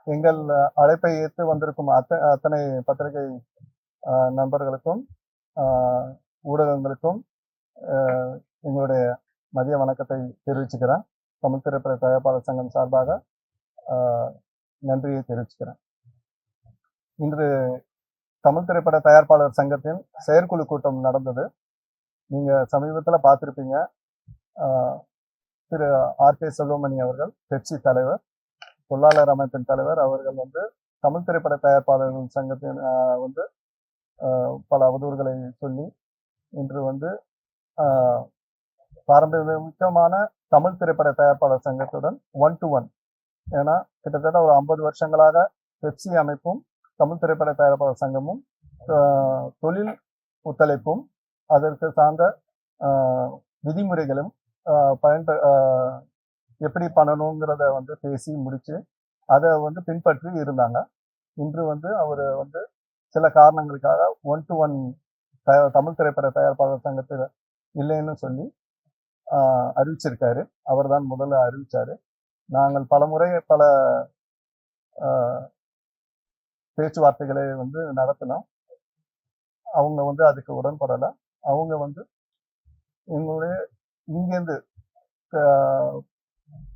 எங்கள் அழைப்பை ஏற்று வந்திருக்கும் அத்தனை பத்திரிகை நண்பர்களுக்கும் ஊடகங்களுக்கும் எங்களுடைய மதிய வணக்கத்தை தெரிவிச்சுக்கிறேன். தமிழ் திரைப்பட தயாரிப்பாளர் சங்கம் சார்பாக நன்றியை தெரிவிச்சுக்கிறேன். இன்று தமிழ் திரைப்பட தயாரிப்பாளர் சங்கத்தின் செயற்குழு கூட்டம் நடந்தது. நீங்க சமீபத்தில் பார்த்துருப்பீங்க. திரு ஆர்.கே. செல்வமணி அவர்கள், பெப்சி தலைவர், தொழிலாளர் அமைப்பின் தலைவர் அவர்கள் தமிழ் திரைப்பட தயாரிப்பாளர்கள் சங்கத்தின் பல அவதூறுகளை சொல்லி இன்று பாரம்பரியமான தமிழ் திரைப்பட தயாரிப்பாளர் சங்கத்துடன் 1-to-1, ஏன்னா கிட்டத்தட்ட ஒரு 50 வருஷங்களாக பெப்சி அமைப்பும் தமிழ் திரைப்பட தயாரிப்பாளர் சங்கமும் தொழில் ஒத்துழைப்பும் அதற்கு சார்ந்த விதிமுறைகளும் எப்படி பண்ணணுங்கிறத பேசி முடிச்சு அதை பின்பற்றி இருந்தாங்க. இன்று அவர் சில காரணங்களுக்காக 1-to-1 தமிழ் திரைப்பட தயாரிப்பாளர் சங்கத்தில் இல்லைன்னு சொல்லி அறிவிச்சிருக்காரு. அவர் தான் முதல்ல அறிவிச்சாரு. நாங்கள் பல முறை பல பேச்சுவார்த்தைகளை நடத்தினோம். அவங்க அதுக்கு உடன்படலை. அவங்க எங்களுடைய இங்கேருந்து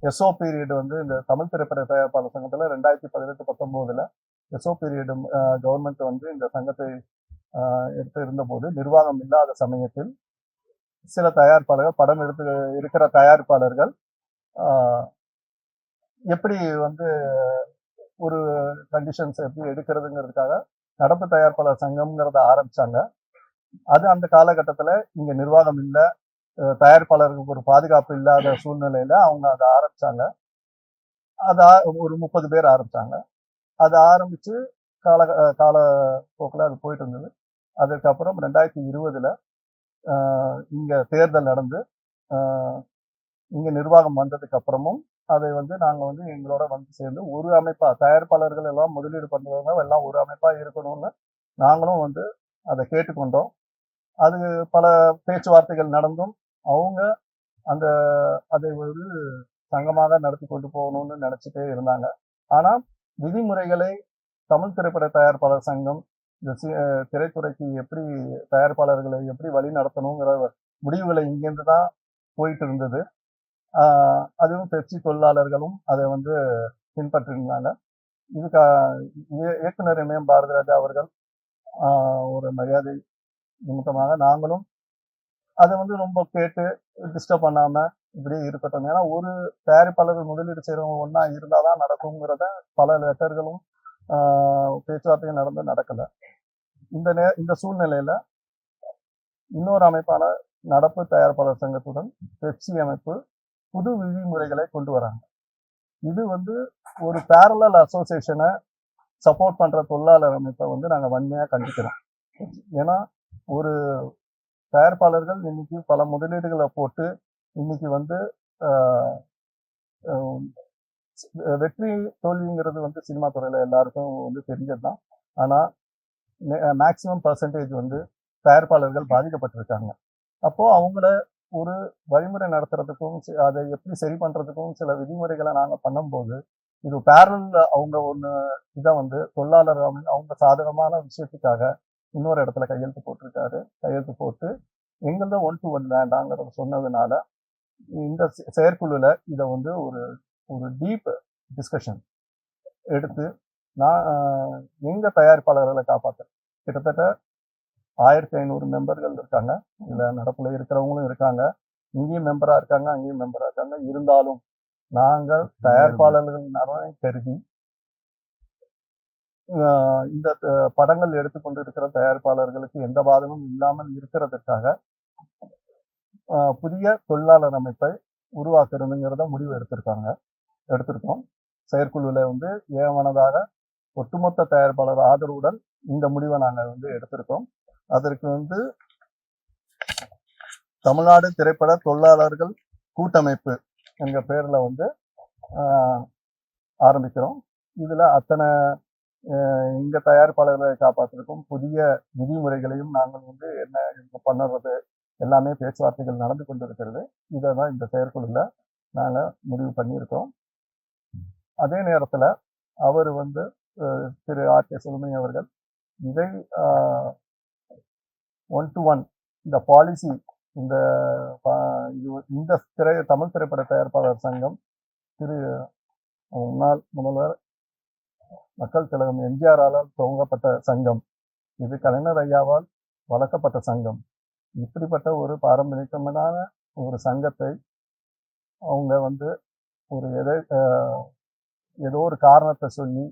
எஸ்ஓ பீரியட் இந்த தமிழ் திரைப்பட தயாரிப்பாளர் சங்கத்தில் 2018-19 எஸ்ஓ பீரியட் கவர்மெண்ட் இந்த சங்கத்தை எடுத்து இருந்தபோது நிர்வாகம் இல்லாத சமயத்தில் சில தயாரிப்பாளர்கள், படம் எடுத்து இருக்கிற தயாரிப்பாளர்கள் எப்படி ஒரு கண்டிஷன்ஸ் எப்படி எடுக்கிறதுங்கிறதுக்காக நடப்பு தயாரிப்பாளர் சங்கம்ங்கிறத ஆரம்பிச்சாங்க. அது அந்த காலகட்டத்தில் இங்க நிர்வாகம் இல்லை, தயாரிப்பாளர்களுக்கு ஒரு பாதுகாப்பு இல்லாத சூழ்நிலையில அவங்க அதை ஆரம்பிச்சாங்க. அதை ஒரு 30 பேர் ஆரம்பிச்சாங்க. அதை ஆரம்பிச்சு காலப்போக்கில் அது போயிட்டு இருந்தது. அதுக்கப்புறம் 2020 இங்க தேர்தல் நடந்து இங்க நிர்வாகம் வந்ததுக்கு அப்புறமும் அதை நாங்க எங்களோட சேர்ந்து ஒரு அமைப்பா, தயாரிப்பாளர்கள் எல்லாம் முதலீடு பண்றவங்க எல்லாம் ஒரு அமைப்பா இருக்கணும்னு நாங்களும் அதை கேட்டுக்கொண்டோம். அது பல பேச்சுவார்த்தைகள் நடந்தும் அவங்க அதை ஒரு சங்கமாக நடத்தி கொண்டு போகணும்னு நினைச்சிட்டே இருந்தாங்க. ஆனா விதிமுறைகளை தமிழ் திரைப்பட தயாரிப்பாளர் சங்கம் இந்த திரைத்துறைக்கு எப்படி தயாரிப்பாளர்களை எப்படி வழி நடத்தணுங்கிற முடிவுகளை இங்கேருந்து தான் போயிட்டு இருந்தது. அதுவும் பெப்சி தொழிலாளர்களும் அதை பின்பற்றிருந்தாங்க. இதுக்கு இயக்குனர் எம் பாரதிராஜா அவர்கள் ஒரு மரியாதை நிமித்தமாக நாங்களும் அதை ரொம்ப கேட்டு டிஸ்டர்ப் பண்ணாம இப்படியே இருக்கட்டும். ஏன்னா ஒரு தயாரிப்பாளர்கள் முதலீடு செய்யறவங்க ஒன்னா இருந்தாதான் நடக்குங்கிறத பல லெட்டர்களும் பேச்சுவார்த்தையும் நடக்கல. இந்த சூழ்நிலையில இன்னொரு அமைப்பான நடப்பு தயாரிப்பாளர் சங்கத்துடன் பெப்சி அமைப்பு புது விதிமுறைகளை கொண்டு வராங்க. இது ஒரு பேரலல் அசோசியேஷனை சப்போர்ட் பண்ற தொழிலாளர் அமைப்பை நாங்க வன்மையா கண்டிக்கிறோம். ஏன்னா ஒரு தயாரிப்பாளர்கள் இன்னைக்கு பல முதலீடுகளை போட்டு இன்னைக்கு வெற்றி தோல்விங்கிறது சினிமா துறையில எல்லாருக்கும் தெரிஞ்சதுதான். ஆனா மேக்சிமம் பர்சன்டேஜ் தயாரிப்பாளர்கள் பாதிக்கப்பட்டிருக்காங்க. அப்போ அவங்கள ஒரு வழிமுறை நடத்துறதுக்கும் அதை எப்படி சரி பண்றதுக்கும் சில விதிமுறைகளை நாங்க பண்ணும்போது இது பேரல் அவங்க இதை தொழிலாளர் அவங்க சாதகமான விஷயத்துக்காக இன்னொரு இடத்துல கையெழுத்து போட்டு எங்கள்தான் 1-to-1 வேண்டாங்கிறத சொன்னதுனால இந்த செயற்குழுல இதை ஒரு டீப் டிஸ்கஷன் எடுத்து நான் எங்க தயாரிப்பாளர்களை காப்பாற்ற கிட்டத்தட்ட 1500 மெம்பர்கள் இருக்காங்க. இதுல நடப்புல இருக்கிறவங்களும் இருக்காங்க, இங்கேயும் மெம்பரா இருக்காங்க, அங்கேயும் மெம்பரா இருக்காங்க. இருந்தாலும் நாங்கள் தயாரிப்பாளர்கள் நலனை கருதி இந்த படங்கள் எடுத்துக்கொண்டு இருக்கிற தயாரிப்பாளர்களுக்கு எந்த பாதமும் இல்லாமல் இருக்கிறதுக்காக புதிய தொழிலாளர் அமைப்பை உருவாக்குறதுங்கிறத முடிவு எடுத்திருக்கோம். செயற்குழுல ஏகமனதாக ஒட்டுமொத்த தயாரிப்பாளர் ஆதரவுடன் இந்த முடிவை நாங்கள் எடுத்திருக்கோம். அதற்கு தமிழ்நாடு திரைப்பட தொழிலாளர்கள் கூட்டமைப்பு எங்க பேர்ல ஆரம்பிக்கிறோம். இதுல அத்தனை இங்க தயாரிப்பாளர்களை காப்பாற்றுறதுக்கும் புதிய விதிமுறைகளையும் நாங்கள் என்ன பண்ணுறது எல்லாமே பேச்சுவார்த்தைகள் நடந்து கொண்டிருக்கிறது. இதை தான் இந்த செயற்குழுல நாங்கள் முடிவு பண்ணியிருக்கோம். அதே நேரத்தில் அவர் வந்து திரு ஆர்.கே. செல்வமணி அவர்கள் இதை 1-to-1 இந்த பாலிசி இந்த இந்த தமிழ் திரைப்பட தயாரிப்பாளர் சங்கம் திரு முன்னாள் முதல்வர் மக்கள் திலகம் எம்ஜிஆரால் துவங்கப்பட்ட சங்கம், இது கலைஞர் ஐயாவால் வளர்க்கப்பட்ட சங்கம். இப்படிப்பட்ட ஒரு பாரம்பரியமான ஒரு சங்கத்தை அவங்க வந்து ஒரு ஏதோ ஒரு காரணத்தை சொல்லி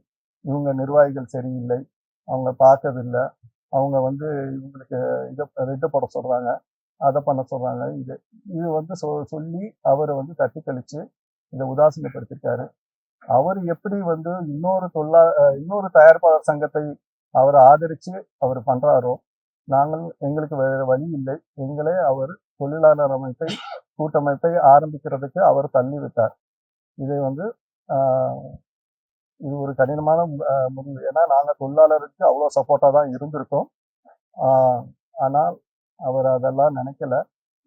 இவங்க நிர்வாகிகள் சரியில்லை, அவங்க பார்க்கவில்லை, அவங்க வந்து இவங்களுக்கு இதை போட சொல்றாங்க, அதை பண்ண சொல்றாங்க, இது வந்து சொல்லி அவரை வந்து தட்டி கழிச்சு இதை உதாசீனப்படுத்திருக்காரு. அவர் எப்படி வந்து இன்னொரு தயாரிப்பாளர் சங்கத்தை அவர் ஆதரிச்சு அவர் பண்றாரோ, எங்களுக்கு வேற வழி இல்லை, எங்களே அவர் தொழிலாளர் கூட்டமைப்பை ஆரம்பிக்கிறதுக்கு அவர் தள்ளி விட்டார். இதை வந்து இது ஒரு கடினமான முடிவு. ஏன்னா நாங்கள் தொழிலாளருக்கு அவ்வளோ சப்போர்ட்டா தான் இருந்திருக்கோம். ஆனால் அவர் அதெல்லாம் நினைக்கல.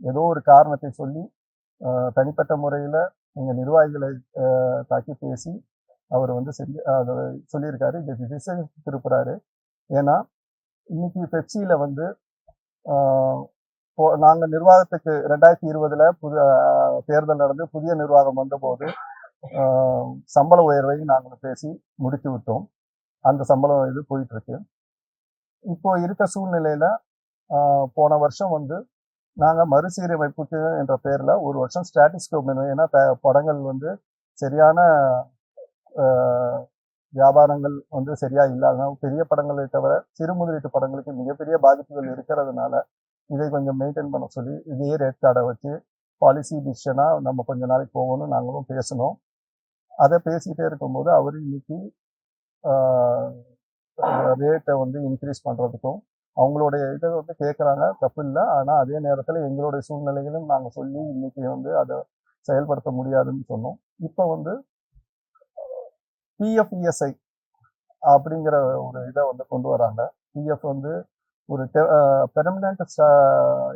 ஏதோ ஒரு காரணத்தை சொல்லி தனிப்பட்ட முறையில் எங்கள் நிர்வாகிகளை தாக்கி பேசி அவர் வந்து சொல்லியிருக்காரு. இது திசை திருப்புறாரு. ஏன்னா இன்னைக்கு பெப்சியில வந்து நாங்கள் நிர்வாகத்துக்கு 2020 தேர்தல் நடந்து புதிய நிர்வாகம் வந்தபோது சம்பள உயர்வை நாங்கள் பேசி முடித்து விட்டோம். அந்த சம்பளம் இது போயிட்டு இருக்கு. இப்போ இருக்க சூழ்நிலையில போன வருஷம் வந்து நாங்கள் மறுசீரமைப்புக்கு என்ற பேர்ல ஒரு வருஷம் ஸ்டாட்டிஸ்கோ ஏன்னா படங்கள் வந்து சரியான வியாபாரங்கள் வந்து சரியா இல்லாத பெரிய படங்களை தவிர சிறு முதலீட்டு படங்களுக்கு மிகப்பெரிய பாதிப்புகள் இருக்கிறதுனால இதை கொஞ்சம் மெயின்டைன் பண்ண சொல்லி இதே ரேட் கார்டை வச்சு பாலிசி டிசிஷனா நம்ம கொஞ்ச நாளைக்கு போகணும்னு நாங்களும் பேசணும். அதை பேசிட்டே இருக்கும்போது அவர் இன்னைக்கு ரேட்டை வந்து இன்க்ரீஸ் பண்றதுக்கும் அவங்களுடைய இதை வந்து கேட்குறாங்க, தப்பு இல்லை. ஆனால் அதே நேரத்தில் எங்களுடைய சூழ்நிலைகளும் நாங்கள் சொல்லி இன்னைக்கு வந்து அதை செயல்படுத்த முடியாதுன்னு சொன்னோம். இப்போ வந்து பிஎஃப்இஎஸ்ஐ அப்படிங்கிற ஒரு இதை வந்து கொண்டு வராங்க. பிஎஃப் வந்து ஒரு பெர்மனன்ட்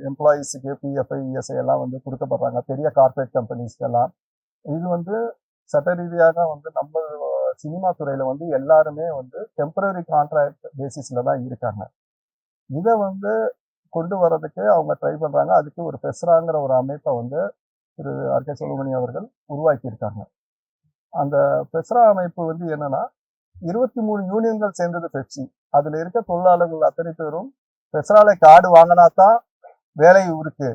எம்ப்ளாயீஸுக்கு பிஎஃப்ஐ இஎஸ்ஐ எல்லாம் வந்து கொடுக்கப்படுறாங்க, பெரிய கார்பரேட் கம்பெனிஸ்க்கு எல்லாம். இது வந்து சட்ட ரீதியாக வந்து நம்ம சினிமா துறையில வந்து எல்லாருமே வந்து டெம்பரரி கான்ட்ராக்ட் பேசிஸ்ல தான் இருக்காங்க. இதை வந்து கொண்டு வர்றதுக்கு அவங்க ட்ரை பண்றாங்க. அதுக்கு ஒரு பெஸ்ராங்கிற ஒரு அமைப்பை வந்து திரு ஆர்.கே. செல்வமணி அவர்கள் உருவாக்கி இருக்காங்க. அந்த பெஸ்ரா அமைப்பு வந்து என்னன்னா 23 யூனியன்கள் சேர்ந்தது பெப்சி. அதுல இருக்க தொழிலாளர்கள் அத்தனை பேரும் பெஸ்ரால கார்டு வாங்கினா தான் வேலை இருக்கு,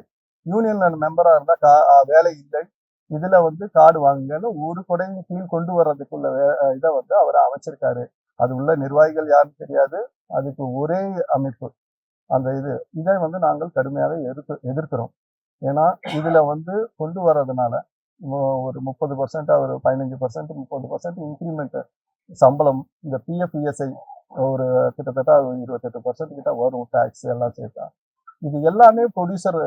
யூனியன்ல மெம்பரா இருந்தா வேலை இல்லை, இதுல வந்து கார்டு வாங்குங்கன்னு ஒரு கொடையின் கீழ் கொண்டு வர்றதுக்குள்ள இதை வந்து அவர் அமைச்சிருக்காரு. அது உள்ள நிர்வாகிகள் யாருன்னு தெரியாது, அதுக்கு ஒரே அமைப்பு. அந்த இதை வந்து நாங்கள் கடுமையாக எதிர்க்கிறோம். ஏன்னா இதுல வந்து கொண்டு வர்றதுனால ஒரு 30% ஒரு 15% 30% இன்க்ரிமெண்ட் சம்பளம், இந்த பிஎஃப்இஎஸ்ஐ ஒரு கிட்டத்தட்ட 28% கிட்ட வரும், டாக்ஸ் எல்லாம் சேர்த்தா. இது எல்லாமே ப்ரொடியூசர்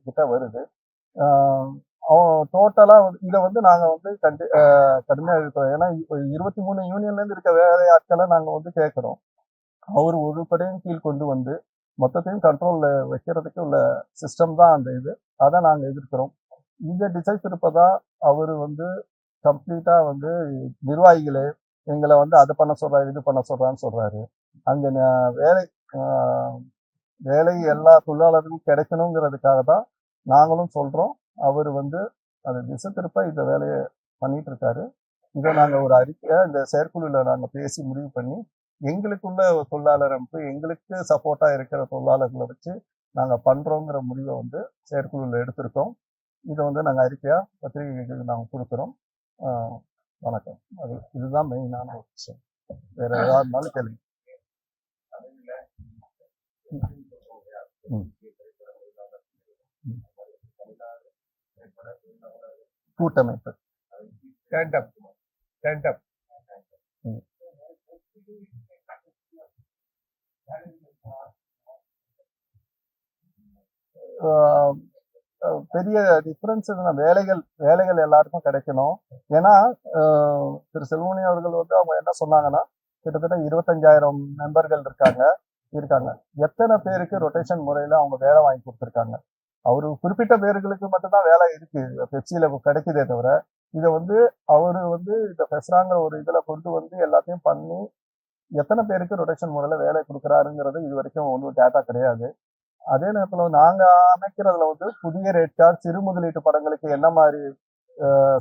கிட்ட வருது. டோட்டலா இதை வந்து நாங்க வந்து கடுமையாக இருக்கிறோம். ஏன்னா 23 யூனியன்ல இருந்து இருக்க வேலையாட்களை நாங்க வந்து கேட்கிறோம். அவர் ஒரு படையின் கீழ் கொண்டு வந்து மொத்தத்தையும் கண்ட்ரோல்ல வைக்கிறதுக்கு உள்ள சிஸ்டம் தான் அந்த அதை நாங்க எதிர்க்கிறோம். இந்த திசை திருப்பதா அவர் வந்து கம்ப்ளீட்டா வந்து நிர்வாகிகளே எங்களை வந்து அதை பண்ண சொல்றாரு, இது பண்ண சொல்றான்னு சொல்றாரு. அங்க வேலை எல்லா தொழிலாளர்களும் கிடைக்கணுங்கிறதுக்காக தான் நாங்களும் சொல்றோம். அவர் வந்து அந்த திசை திருப்ப இந்த வேலையை பண்ணிட்டு இருக்காரு. இதை நாங்க ஒரு அறிக்கையா இந்த செயற்குழுல நாங்க பேசி முடிவு பண்ணி எங்களுக்குள்ள தொழிலாளர் அமைப்பு, எங்களுக்கு சப்போர்ட்டா இருக்கிற தொழிலாளர்களை வச்சு நாங்க பண்றோங்கிற முடிவை வந்து செயற்குழுல எடுத்திருக்கோம். இதை வந்து நாங்க அறிக்கையா பத்திரிகைகளுக்கு நாங்க கொடுக்குறோம். வணக்கம். இதுதான் மெயினான ஒரு விஷயம். வேற ஏதாவது இருந்தாலும் கேளுங்க. கூட்டமைப்பு பெரிய டிஃபரன்ஸ் வேலைகள் எல்லாருக்கும் கிடைக்கணும். ஏன்னா திரு செல்வமணி அவர்கள் வந்து அவங்க என்ன சொன்னாங்கன்னா கிட்டத்தட்ட 25,000 மெம்பர்கள் இருக்காங்க. எத்தனை பேருக்கு ரொட்டேஷன் முறையில அவங்க வேலை வாங்கி கொடுத்துருக்காங்க? அவரு குறிப்பிட்ட பேர்களுக்கு மட்டும்தான் வேலை இருக்கு பெப்சியில கிடைக்குதே தவிர இதை வந்து அவரு வந்து இந்த பெஸ்ராங்கிற ஒரு இதுல கொண்டு வந்து எல்லாத்தையும் பண்ணி எத்தனை பேருக்கு ரொட்டேஷன் முறையில வேலை கொடுக்குறாருங்கிறது இது வரைக்கும் ஒன்றும் டேட்டா கிடையாது. அதே நேரத்துல நாங்க அமைக்கிறதுல வந்து புதிய ரேட் கார்டு சிறு முதலீட்டு படங்களுக்கு என்ன மாதிரி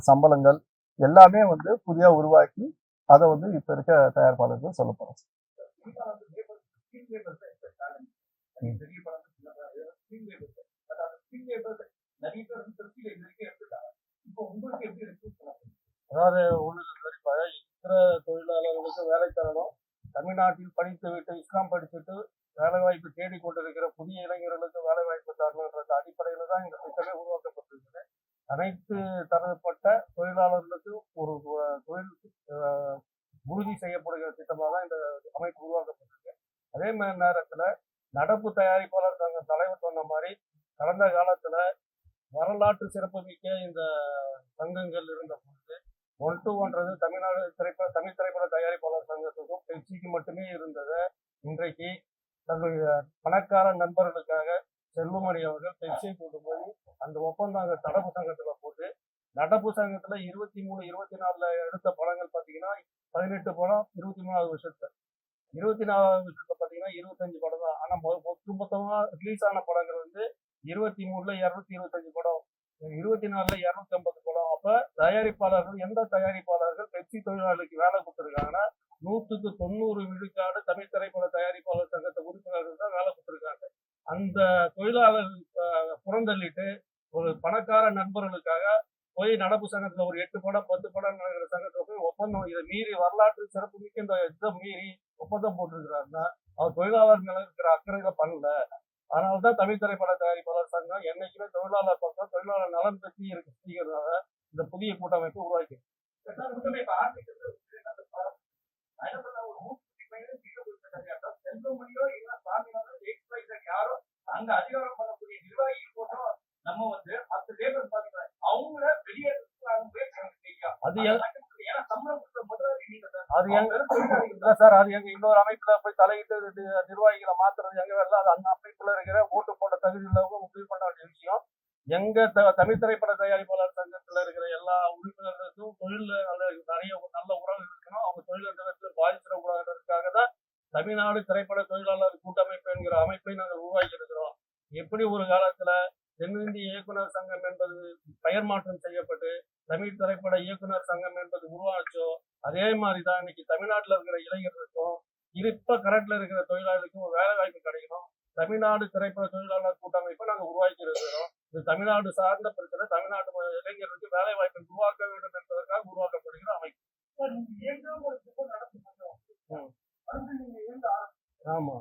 சம்பளங்கள் எல்லாமே வந்து புதிய உருவாக்கி அதை வந்து இப்ப இருக்க தயாரிப்பாளர்கள் சொல்ல போறோம். அதாவது ஒண்ணு இப்ப இத்தர தொழிலாளர்களுக்கு வேலை தரணும். தமிழ்நாட்டில் படித்துவிட்டு இஸ்லாம் படிச்சுட்டு வேலை வாய்ப்பு தேடிக்கொண்டிருக்கிற புதிய இளைஞர்களுக்கு வேலை வாய்ப்பு தரணுன்ற அடிப்படையில தான் இந்த திட்டமே உருவாக்கப்பட்டிருக்குது. அனைத்து தரப்பட்ட தொழிலாளர்களுக்கு ஒரு தொழில் உறுதி செய்யப்படுகிற திட்டமாக தான் இந்த அமைப்பு உருவாக்கப்பட்டிருக்கு. அதே மாதிரி நேரத்துல நடப்பு தயாரிப்பாளர் சங்க தலைவர் சொன்ன மாதிரி கடந்த காலத்துல வரலாற்று சிறப்புமிக்க இந்த சங்கங்கள் இருந்த பொழுது 1-to-1 தமிழ் திரைப்பட தயாரிப்பாளர் சங்கத்துக்கும் பெப்சிக்கு மட்டுமே இருந்தது. இன்றைக்கு தன்னுடைய பணக்கார நண்பர்களுக்காக செல்வமணி அவர்கள் பெப்சியை கொண்டு போய் அந்த ஒப்பந்தம் நடப்பு சங்கத்துல போட்டு நடப்பு சங்கத்துல 23-24 எடுத்த படங்கள் பாத்தீங்கன்னா 18 படம் 23வது வருஷத்துல 24வது வருஷத்துல பாத்தீங்கன்னா 25 படம் தான். ஆனா மொத்தமா ரிலீஸ் ஆன படங்கள் வந்து 23ல 225 படம், 24ல 250 படம். அப்ப தயாரிப்பாளர்கள் எந்த தயாரிப்பாளர்கள் பெப்சி தொழிலாளர்களுக்கு வேலை கொடுத்துருக்காங்கன்னா 100% விழுக்காடு தமிழ் திரைப்பட தயாரிப்பாளர் சங்கத்தை உறுப்பினர்கள் தான் வேலை கொடுத்துருக்காங்க. அந்த தொழிலாளர்கள் புறந்தள்ளிட்டு ஒரு பணக்கார நண்பர்களுக்காக போய் நடப்பு சங்கத்துல ஒரு 8 படம் 10 படம் நடக்கிற சங்கத்துல போய் ஒப்பந்தம் இதை மீறி வரலாற்று சிறப்புமிக்க இந்த இதை மீறி ஒப்பந்தம் போட்டிருக்கிறாருன்னா அவர் தொழிலாளர் மேல இருக்கிற அக்கறையில பண்ணல. அதனாலதான் தமிழ் திரைப்பட தயாரிப்பாளர் சங்கம் என்னைக்குமே தொழிலாளர் பக்கம் தொழிலாளர் நலன் பற்றி இருக்கிறதுனால இந்த புதிய கூட்டமைப்பு உருவாக்கி செல்வமணியோ இல்ல யாரோ அங்க அதிகாரம் பண்ணக்கூடிய நிர்வாகிகள் போட்டோம் நம்ம வந்து மற்ற லேபர் பாத்தீங்கன்னா அவங்கள வெளியே அது சார் அது எங்க இன்னொரு அமைப்புல போய் தலையிட்டு நிர்வாகிகளை மாத்துறது எங்க வேலை. அது அந்த அமைப்புல இருக்கிற ஓட்டு போட்ட தகுதி உள்ளவங்க முடிவு பண்ண வேண்டிய விஷயம். எங்க தமிழ் திரைப்பட தயாரிப்பாளர் சங்கத்துல இருக்கிற எல்லா உறுப்பினர்களுக்கும் தொழில நிறைய நல்ல உறவு இருக்கணும். அவங்க தொழில் பாதிச்சிடக்கூடாதுக்காக தான் தமிழ்நாடு திரைப்பட தொழிலாளர் கூட்டமைப்பு என்கிற அமைப்பை நாங்கள் உருவாக்கி இருக்கிறோம். எப்படி ஒரு காலத்துல தென்னிந்திய இயக்குனர் சங்கம் என்பது பெயர் மாற்றம் செய்யப்பட்டு தமிழ் திரைப்பட இயக்குனர் சங்கம் என்பது உருவாச்சோ அதே மாதிரிதான் இன்னைக்கு தமிழ்நாட்டில் இருக்கிற இளைஞர்களுக்கும் இப்ப கரண்ட்ல இருக்கிற தொழிலாளர்களுக்கும் வேலை வாய்ப்பு கிடைக்கணும். தமிழ்நாடு திரைப்பட தொழிலாளர் கூட்டமைப்பை நாங்க உருவாக்கி இருக்கிறோம். இது தமிழ்நாடு சார்ந்த பிரச்சனை. தமிழ்நாட்டு இளைஞர்களுக்கு வேலை வாய்ப்பை உருவாக்க வேண்டும் என்பதற்காக உருவாக்கப்படுகிற அமைப்பு. ஆமா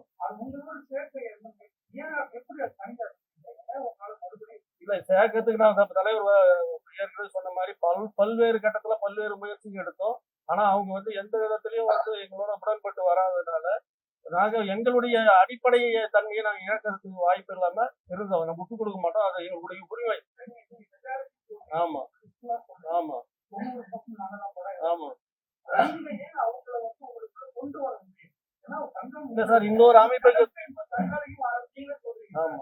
இல்ல சேர்க்கறதுக்கு நான் தலைவர் சொன்ன மாதிரி பல்வேறு கட்டத்துல பல்வேறு முயற்சிகள் எடுத்தோம். ஆனா அவங்க வந்து எந்த விதத்திலயும் வந்து எங்களோட உடன்பட்டு வராததுனால நாங்க எங்களுடைய அடிப்படை தன்மையை நாங்க இழக்கிறதுக்கு வாய்ப்பு இல்லாம இருந்தோம். நம்ம விட்டு கொடுக்க மாட்டோம். அது எங்களுடைய உரிமை. ஆமா ஆமா ஆமா இல்ல சார் இன்னொரு அமைப்புக்கு ஆமா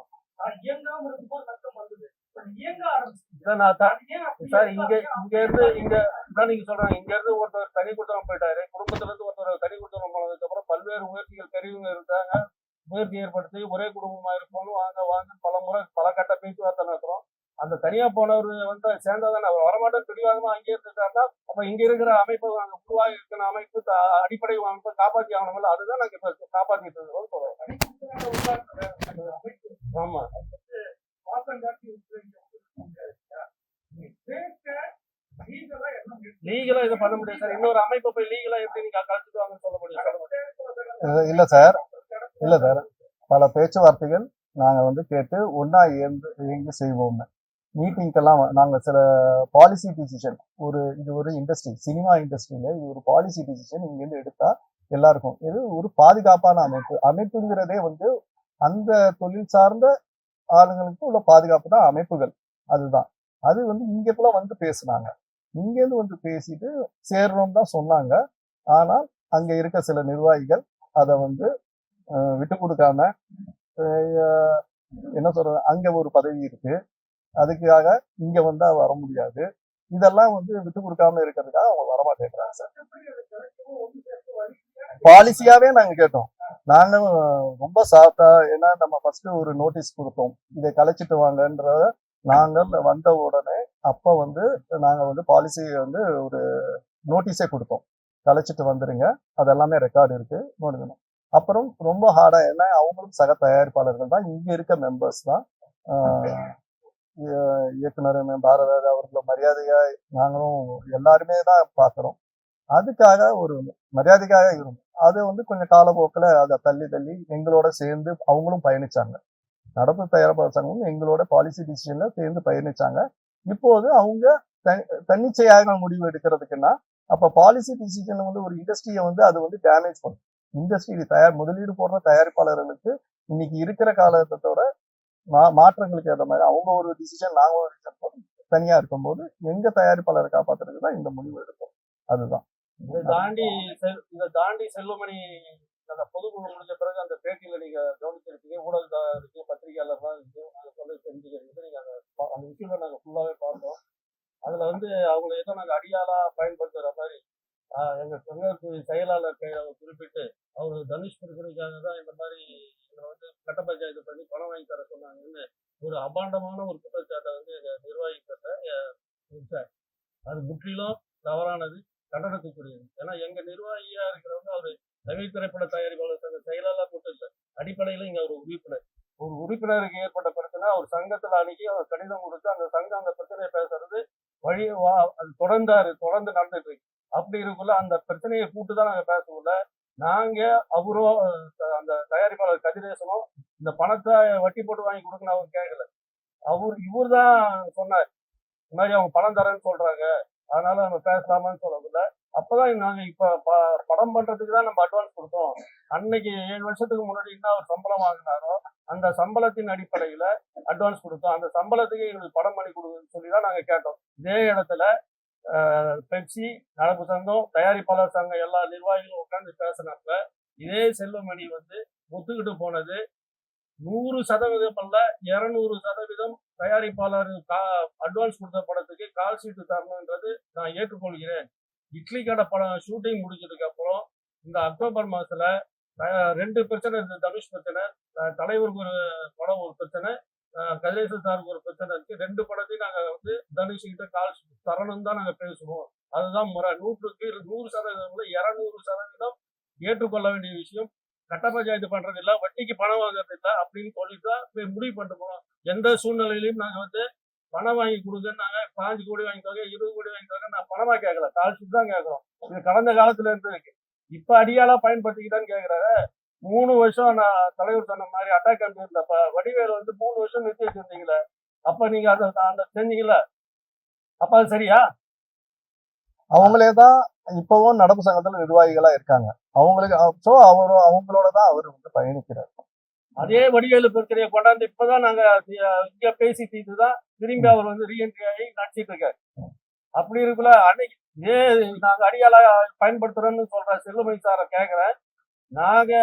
சார் இங்க இருந்து நீங்க சொல்றாங்க இங்க இருந்து ஒருத்தர் தனி குடும்பம் போயிட்டாரு. குடும்பத்துல இருந்து ஒருத்தர் தனி குடும்பம் போனதுக்கு அப்புறம் பல்வேறு முயற்சிகள் பெரியவங்க இருந்தாங்க. முயற்சி ஏற்படுத்தி ஒரே குடும்பமா இருக்கணும் வாங்க பல முறை பல கட்ட பேச்சுவார்த்தை நடத்துறோம். அந்த தனியா போனவர் வந்து சேர்ந்ததான் அவர் வரமாட்டேன் பிடிவாதமா அங்கே இருந்துட்டாருன்னா அப்ப இங்க இருக்கிற அமைப்பு உருவாகி இருக்கிற அமைப்பு அடிப்படை அமைப்பை காப்பாற்றி ஆகணும்ல. அதுதான் நாங்க இப்ப காப்பாற்றிட்டு இருக்கோம் சொல்றோம். ஆமா லீகலா இதை பண்ண முடியாது சார். இன்னொரு அமைப்பை போய் லீகலா எப்படி நீங்க கழிச்சுட்டு வாங்கன்னு சொல்ல முடியும்? இல்ல சார் பல பேச்சுவார்த்தைகள் நாங்க வந்து கேட்டு ஒன்னா இயங்கி செய்வோம். மீட்டிங்கெல்லாம் நாங்க சில பாலிசி டிசிஷன் இது ஒரு இண்டஸ்ட்ரி சினிமா இண்டஸ்ட்ரியில இது ஒரு பாலிசி டிசிஷன் இங்க இருந்து எடுத்தா எல்லாருக்கும் இது ஒரு பாதுகாப்பான அமைப்புங்கிறதே வந்து அந்த தொழில் சார்ந்த ஆளுங்களுக்கு உள்ள பாதுகாப்பு தான் அமைப்புகள். அதுதான் அது வந்து இங்கக்குள்ள வந்து பேசினாங்க. இங்கேருந்து வந்து பேசிட்டு சேர்றோம் தான் சொன்னாங்க. ஆனால் அங்க இருக்க சில நிர்வாகிகள் அதை வந்து விட்டு கொடுக்காம என்ன சொல்றது அங்க ஒரு பதவி இருக்கு அதுக்காக இங்க வந்தா வர முடியாது இதெல்லாம் வந்து விட்டு கொடுக்காம இருக்கிறதுக்காக அவங்க வரமாட்டேங்கிறாங்க சார். பாலிசியாவே நாங்க கேட்டோம். நாங்க ரொம்ப சாஃப்டா, ஏன்னா நம்ம ஃபர்ஸ்ட் ஒரு நோட்டீஸ் கொடுத்தோம், இதை கலைச்சிட்டு வாங்கன்ற. நாங்கள் வந்த உடனே அப்ப வந்து நாங்க வந்து பாலிசி வந்து ஒரு நோட்டீஸே கொடுத்தோம், கலைச்சிட்டு வந்துருங்க, அதெல்லாமே ரெக்கார்டு இருக்கு முடிஞ்சணும். அப்புறம் ரொம்ப ஹார்டா, ஏன்னா அவங்களும் சக தயாரிப்பாளர்கள் தான், இங்க இருக்க மெம்பர்ஸ் தான். இயக்குனர் பாரதிராஜா அவர்களை மரியாதையா நாங்களும் எல்லாருமே தான் பார்க்கிறோம். அதுக்காக ஒரு மரியாதைக்காக இருந்தோம். அது வந்து கொஞ்சம் காலப்போக்கில் அதை தள்ளி தள்ளி எங்களோட சேர்ந்து அவங்களும் பயணிச்சாங்க. நடப்பு தயாரிப்பாளர் சங்கமும் எங்களோட பாலிசி டிசிஷன்ல சேர்ந்து பயணிச்சாங்க. இப்போது அவங்க தன்னிச்சையாக முடிவு எடுக்கிறதுக்குன்னா, அப்ப பாலிசி டிசிஷன் வந்து ஒரு இண்டஸ்ட்ரியை வந்து அது வந்து டேமேஜ் பண்ணும். இண்டஸ்ட்ரி முதலீடு போடுற தயாரிப்பாளர்களுக்கு இன்னைக்கு இருக்கிற காலகட்டத்தோட மாற்றங்களுக்கு ஏற்ற மாதிரி அவங்க ஒரு டிசிஷன், நாங்க ஒரு டிசிஷன் தனியா இருக்கும்போது எங்க தயாரிப்பாளரை காப்பாத்துறதுக்கு தான் இந்த முடிவு எடுப்போம். அதுதான். இதை தாண்டி செல்வமணி அந்த பொதுக்குழு முடிஞ்ச பிறகு அந்த பேட்டியில நீங்க கவனிச்சிருப்பீங்க, ஊடகத்தாருக்கு பத்திரிகையாளர்லாம் நாங்க சொல்ல தெரிஞ்சுக்கிறது, நீங்க அந்த விஷயங்களை நாங்க ஃபுல்லாவே பார்த்தோம். அதுல வந்து அவங்க ஏதோ நாங்க அடியாளா பயன்படுத்துற மாதிரி எங்க சங்கத்து செயலாளர் குறிப்பிட்டு அவர் தனுஷ் பிரச்சனைக்காக தான் இந்த மாதிரி எங்களை வந்து கட்ட பஞ்சாயத்து பண்ணி பணம் வாங்கி தர சொன்னாங்கன்னு ஒரு அபாண்டமான ஒரு குற்றச்சாட்டை வந்து எங்க நிர்வாகிக்கிட்ட அது முற்றிலும் தவறானது, கண்டனத்துக்குரியது. ஏன்னா எங்க நிர்வாகியா இருக்கிறவங்க அவரு தமிழ் திரைப்பட தயாரிப்பாளர் சங்க செயலாளர் மட்டும் இல்லை, அடிப்படையில இங்க ஒரு உறுப்பினருக்கு ஏற்பட்ட பிரச்சனை அவர் சங்கத்துல அணுகி அவர் கடிதம் கொடுத்து அந்த சங்கம் அந்த பிரச்சனையை பேசுறது அது தொடர்ந்து நடந்துட்டு இருக்கு. அப்படி இருக்குள்ள அந்த பிரச்சனையை கூட்டுதான் நாங்க பேசணும்ல. நாங்க அவரோ அந்த தயாரிப்பாளர் கதிரேசனும் இந்த பணத்தை வட்டி போட்டு வாங்கி கொடுக்கணும் அவர் கேட்கல. இவர் தான் சொன்னார், இந்த மாதிரி அவங்க பணம் தரேன்னு சொல்றாங்க, அதனால நம்ம பேசலாமான்னு சொல்லல. அப்பதான் நாங்க இப்ப படம் பண்றதுக்கு தான் நம்ம அட்வான்ஸ் கொடுத்தோம். அன்னைக்கு 7 வருஷத்துக்கு முன்னாடி என்ன அவர் சம்பளம் வாங்கினாரோ அந்த சம்பளத்தின் அடிப்படையில அட்வான்ஸ் கொடுத்தோம். அந்த சம்பளத்துக்கு எங்களுக்கு படம் பண்ணி கொடுக்குன்னு சொல்லி தான் நாங்க கேட்டோம். இதே இடத்துல பெப்சி, நடப்பு சங்கம், தயாரிப்பாளர் சங்கம் எல்லா நிர்வாகிகளும் உட்காந்து பேசினப்ப இதே செல்வமணி வந்து ஒத்துக்கிட்டு போனது 100% அல்ல, 200% தயாரிப்பாளர் அட்வான்ஸ் கொடுத்த படத்துக்கு கால் ஷீட்டு தரணுன்றது நான் ஏற்றுக்கொள்கிறேன். இட்லி கடை படம் ஷூட்டிங் முடிஞ்சதுக்கு அப்புறம் இந்த அக்டோபர் மாசத்துல 2 பிரச்சனை இருக்கு. தனுஷ் பிரச்சனை, தலைவருக்கு ஒரு படம் ஒரு பிரச்சனை, கதிரேசன் சாருக்கு ஒரு பிரச்சனை இருக்கு. 2 படத்தையும் நாங்க வந்து தனுஷ் கிட்ட கால் ஷீட் தரணும் தான் நாங்க பேசுவோம். அதுதான் முறை. 100% 200% ஏற்றுக்கொள்ள வேண்டிய விஷயம். கட்ட பஞ்சாயத்து பண்றது இல்ல, வட்டிக்கு பணம் வாங்குறது இல்ல அப்படின்னு சொல்லிதான் முடிவு பண்ணிட்டு போனோம். எந்த சூழ்நிலையிலையும் நாங்க வந்து பணம் வாங்கி கொடுங்கன்னு நாங்க 5 கோடி வாங்கி தோங்க, 20 கோடி வாங்கி தோங்க நான் பணமா கேட்கல, கால் ஷீட் தான் கேட்கறோம். இது கடந்த காலத்துல இருந்து இருக்கு. இப்ப அடியாளா பயன்படுத்திக்கிட்டான்னு கேட்கிறாரு. 3 வருஷம் நான் தலைவர் சொன்ன மாதிரி அட்டாக் இருந்தப்ப வடிவேல் வந்து 3 வருஷம் நிறுத்தி வச்சிருந்தீங்களே, அப்ப நீங்க அந்த செஞ்சீங்கல்ல, அப்ப அது சரியா? அவங்களே தான் இப்பவும் நடப்பு சங்கத்துல நிர்வாகிகளா இருக்காங்க. அவங்களுக்கு அவங்களோட தான் அவர் வந்து பயணிக்கிறார். அதே வடிவேலு பிரச்சனையை கொண்டாந்து இப்பதான் நாங்க இங்க பேசி தீர்த்துதான் திரும்பி அவர் வந்து ரீஎன்ட்ரி ஆகி நடத்திட்டு இருக்காரு. அப்படி இருக்குல்ல, அன்னைக்கு இதே நாங்க அடியாளா பயன்படுத்துறோம்னு சொல்ற செல்வமணி சாரை கேட்கிறேன். நாங்க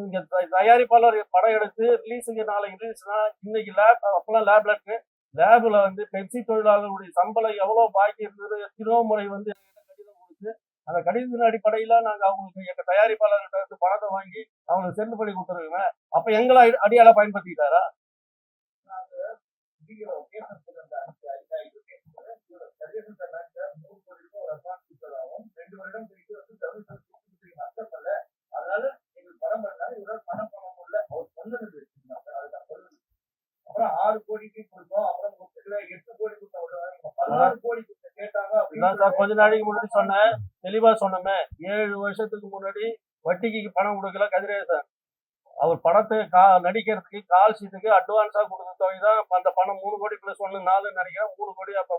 இங்க தயாரிப்பாளர் படம் எடுத்து ரிலீஸுக்கு நாளைக்கு ரிலீஸ்னா இன்னைக்கு அப்பெல்லாம் லேப்ல இருக்கு. லேப்ல வந்து பெப்சி தொழிலாளர்களுடைய சம்பளம் எவ்வளவு பாக்கி இருந்தது எத்தனோ முறை வந்து கடிதம் கொடுத்து அந்த கடிதத்தின் அடிப்படையில நாங்க அவங்களுக்கு எங்க தயாரிப்பாளர்கிட்ட இருந்து பணத்தை வாங்கி அவங்களுக்கு சென்று பண்ணி கொடுத்துருக்கோங்க. அப்ப எங்களை அடியாளா பயன்படுத்திக்கிட்டாரா? அதனால எங்களுக்கு படம் பண்ணாலும் இவரால் பணம் பண்ண முடியல. அவர் சொன்னது அப்புறம் 6 கோடிக்கு கொடுத்தோம், அப்புறம் 8 கோடி கொடுத்தோம், 16 கோடி கேட்டாங்க அப்படின்னு கொஞ்ச நாளைக்கு முன்னாடி சொன்னேன், தெளிவா சொன்னோமே. 7 வருஷத்துக்கு முன்னாடி வட்டிக்கு பணம் கொடுக்கல கதிரேசன். அவர் படத்தை நடிக்கிறதுக்கு கால் ஷீட்டுக்கு அட்வான்ஸா கொடுத்த தொகை தான் அந்த பணம் 3 கோடி பிளஸ் 1 4 நினைக்கிறேன். 3 கோடி அப்ப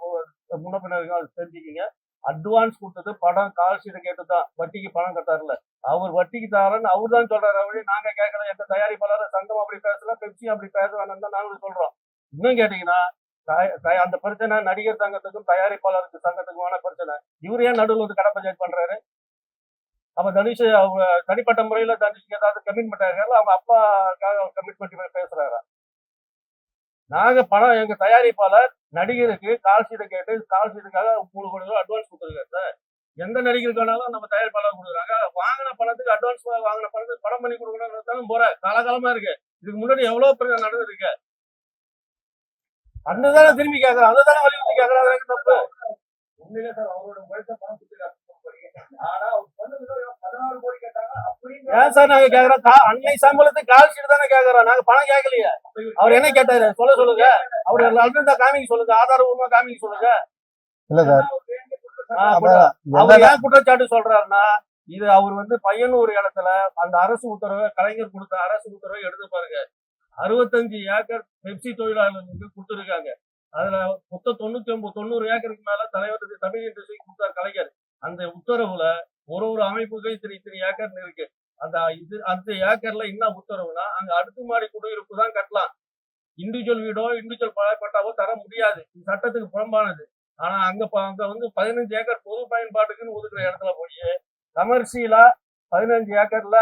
முன்ன பின்ன தெரிஞ்சுக்கிங்க. அட்வான்ஸ் கொடுத்தது படம் கால் ஷீட்டை கேட்டுதான், வட்டிக்கு பணம் கட்டாருல. அவர் வட்டிக்கு தரன்னு அவர் தான் சொல்றாரு. அப்படி நாங்க கேட்கல. எந்த தயாரிப்பாளர் சங்கம் அப்படி பேசல, பெப்சி அப்படி பேச வேணாம் தான் நாங்களும் சொல்றோம். இன்னும் கேட்டீங்கன்னா அந்த பிரச்சனை நடிகர் சங்கத்துக்கும் தயாரிப்பாளருக்கு சங்கத்துக்குமான பிரச்சனை. இவர் ஏன் நடுவில் வந்து கடை பஞ்சாயத்து பண்றாரு? அப்ப தனுஷ் அவங்க தனிப்பட்ட முறையில தனுஷ்க்கு ஏதாவது கமிட்மெண்ட் ஆகிறாரு, அவங்க அப்பாக்காக கமிட்மெண்ட் பேசுறாரா? நாங்க பணம் எங்க தயாரிப்பாளர் நடிகருக்கு கால் ஷீட்டை கேட்டு கால் ஷீட்டுக்காக 3 கோடி ரூபாய் அட்வான்ஸ் கொடுத்துருக்காரு சார். எந்த நடிகருக்கானாலும் நம்ம தயாரிப்பாளர் கொடுக்குறாங்க. வாங்கின பணத்துக்கு அட்வான்ஸ் வாங்கின பணத்துக்கு படம் பண்ணி கொடுக்கணும்னு முறை காலகாலமா இருக்கு. இதுக்கு முன்னாடி எவ்வளவு பேர் நடந்திருக்கு. அந்த தானே திரும்பி கேட்கறோம், அந்த தானே வலியுறுத்தி கேட்கறாங்க. தப்பு உண்மையிலே சார் அவரோட உழைத்த பணம் கொடுத்துருக்காரு. ஆனா அவர் சொன்னது 16 கோடி கேட்டாங்க. ஏன் சார் நாங்க கேக்குறோம்? அன்னை சம்பளத்துக்கு கால் ஷீட் தானே கேக்குறோம், நாங்க பணம் கேட்கலையே. அவர் என்ன கேட்டாரு சொல்லுங்க. அவர் அல்றதா காமிக்க சொல்லுங்க, ஆதாரபூர்வமா காமிக்க சொல்லுங்க. இல்ல சார், அவர் ஏன் குற்றச்சாட்டு சொல்றாருன்னா, இது அவர் வந்து பையனூர் இடத்துல அந்த அரசு உத்தரவை கலைஞர் கொடுத்த அரசு உத்தரவை எடுத்து பாருங்க. 65 ஏக்கர் பெப்சி தொழிலாளர்களுக்கு கொடுத்துருக்காங்க. அதுல மொத்தம் 90 ஏக்கருக்கு மேல தலைவர் தமிழ் இண்டஸ்ட்ரி கொடுத்தார் கலைஞர். அந்த உத்தரவுல ஒரு அமைப்புக்கும் இத்தனை ஏக்கர் இருக்கு. அந்த ஏக்கர்ல என்ன உத்தரவுனா, அங்க அடுக்குமாடி குடியிருப்பு தான் கட்டலாம். இண்டிவிஜுவல் வீடோ இண்டிவிஜுவல் பட்டாவோ தர முடியாது. இது சட்டத்துக்கு புறம்பானது. ஆனா அங்க வந்து 15 ஏக்கர் பொது பயன்பாட்டுக்குன்னு ஒதுக்குற இடத்துல போய் கமர்ஷியலா 15 ஏக்கர்ல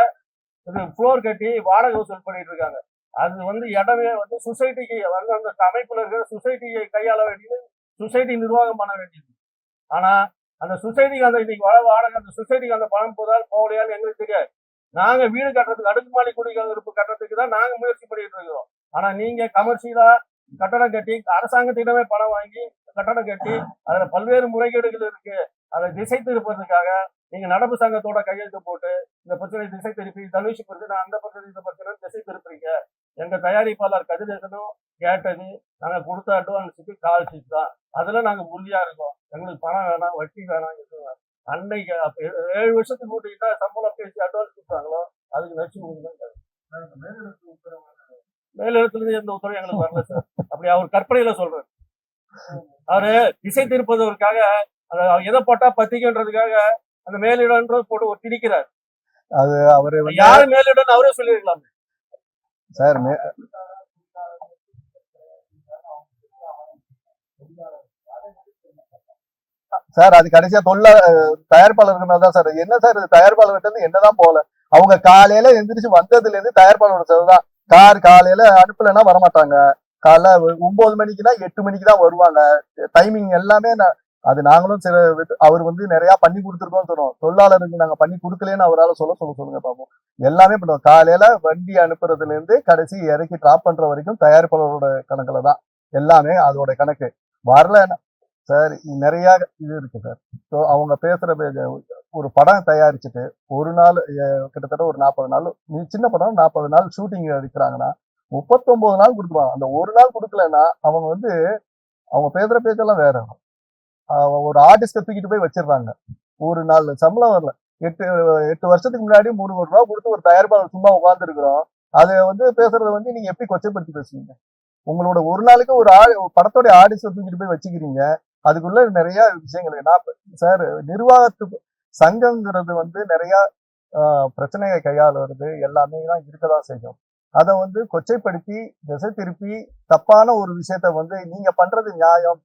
இது ஃப்ளோர் கட்டி வாடகை வசூல் பண்ணிட்டு இருக்காங்க. அது வந்து இடமே வந்து சொசைட்டிக்கு வந்து அந்த அமைப்புல இருக்கிற சொசைட்டியை கையாள வேண்டியது, சொசைட்டி நிர்வாகம் பண்ண வேண்டியது. ஆனா அந்த சொசைட்டிக்கு அந்த இன்னைக்கு வாடகை அந்த சொசைட்டிக்கு அந்த பணம் போகலையான்னு எங்களுக்கு தெரியாது. நாங்க வீடு கட்டுறதுக்கு அடுக்குமாடி குடியிருப்பு கட்டுறதுக்கு தான் நாங்க முயற்சி பண்ணிட்டு இருக்கிறோம். ஆனா நீங்க கமர்ஷியலா கட்டடம் கட்டி அரசாங்கத்திடமே பணம் வாங்கி கட்டடம் கட்டி அதுல பல்வேறு முறைகேடுகள் இருக்கு. அதை திசை திருப்பதற்காக நீங்க நடப்பு சங்கத்தோட கையெழுத்து போட்டு இந்த பிரச்சனை திசை திருப்பி தனுஷ் பிரச்சனை அந்த பிரச்சனை இந்த பிரச்சனை திசை திருப்புறீங்க. எங்க தயாரிப்பாளர் கதிரேசனும் கேட்டது நாங்க கொடுத்த அட்வான்ஸுக்கு கால் ஷீட் தான். அதுல நாங்க உறுதியா இருக்கோம். எங்களுக்கு பணம் வேணாம், வட்டி வேணாம். அன்னைக்கு 7 வருஷத்துக்கு கூட்டிக்கிட்டா சம்பளம் பேசி அட்வான்ஸ் கொடுத்தாங்களோ அதுக்கு நச்சு மேலிடத்துல எந்த உத்தரவு எங்களுக்கு வரல சார். அப்படி அவர் கற்பனையில சொல்றாரு. அவரு திசை திருப்பதற்காக எதை போட்டா பத்திக்கன்றதுக்காக அந்த மேலிடன்ற போட்டு ஒரு திணிக்கிறார். அது அவரு யாரு மேலிடம் அவரே சொல்லிருக்கலாம் சார். சார் அது கடைசியா தயாரிப்பாளருக்கு மேலதான் சார். என்ன சார் இது, தயாரிப்பாளர்கிட்ட இருந்து என்னதான் போல. அவங்க காலையில எந்திரிச்சு வந்ததுல இருந்து தயாரிப்பாளரோட செலவுதான். காலையில அனுப்பலைன்னா வரமாட்டாங்க. காலைல 9 மணிக்குன்னா 8 மணிக்கு தான் வருவாங்க. டைமிங் எல்லாமே அது நாங்களும் சில அவர் வந்து நிறைய பண்ணி கொடுத்துருக்கோம் சொன்னோம். தொழிலாளருக்கு நாங்க பண்ணி கொடுக்கலன்னு அவரால் சொல்லுங்க பார்ப்போம். எல்லாமே பண்ணுவோம். காலையில வண்டி அனுப்புறதுல இருந்து கடைசி இறக்கி டிராப் பண்ற வரைக்கும் தயாரிப்பாளரோட கணக்குல தான் எல்லாமே. அதோட கணக்கு வரல சார். நிறைய இது இருக்கு சார். ஸோ அவங்க பேசுற ஒரு படம் தயாரிச்சுட்டு ஒரு நாள் கிட்டத்தட்ட ஒரு 40 நாள், சின்ன படம் 40 நாள் ஷூட்டிங் எடுக்கிறாங்கன்னா 39 நாள் கொடுத்துருவாங்க. அந்த ஒரு நாள் கொடுக்கலன்னா அவங்க வந்து அவங்க பேசுற பேச்செல்லாம் வேற. ஒரு ஆர்டிஸ்ட தூக்கிட்டு போய் வச்சிடுறாங்க. ஒரு நாள் சம்பளம் வரல. 8 வருஷத்துக்கு முன்னாடி 3 கோடி ரூபாய் கொடுத்து ஒரு தயாரிப்பாளர் சும்மா உட்கார்ந்து இருக்கிறோம். அதை வந்து பேசுறத வந்து நீங்க எப்படி கொச்சைப்படுத்தி பேசுவீங்க? உங்களோட ஒரு நாளுக்கு ஒரு படத்தோட ஆர்டிஸ்ட தூக்கிட்டு போய் வச்சுக்கிறீங்க. அதுக்குள்ள நிறைய விஷயங்கள். சார், நிர்வாகத்துக்கு சங்கங்கிறது வந்து நிறைய பிரச்சனையை கையாளுறது எல்லாமே தான் இருக்கதான் செய்யும். அதை வந்து கொச்சைப்படுத்தி திசை திருப்பி தப்பான ஒரு விஷயத்த வந்து நீங்க பண்றது நியாயம்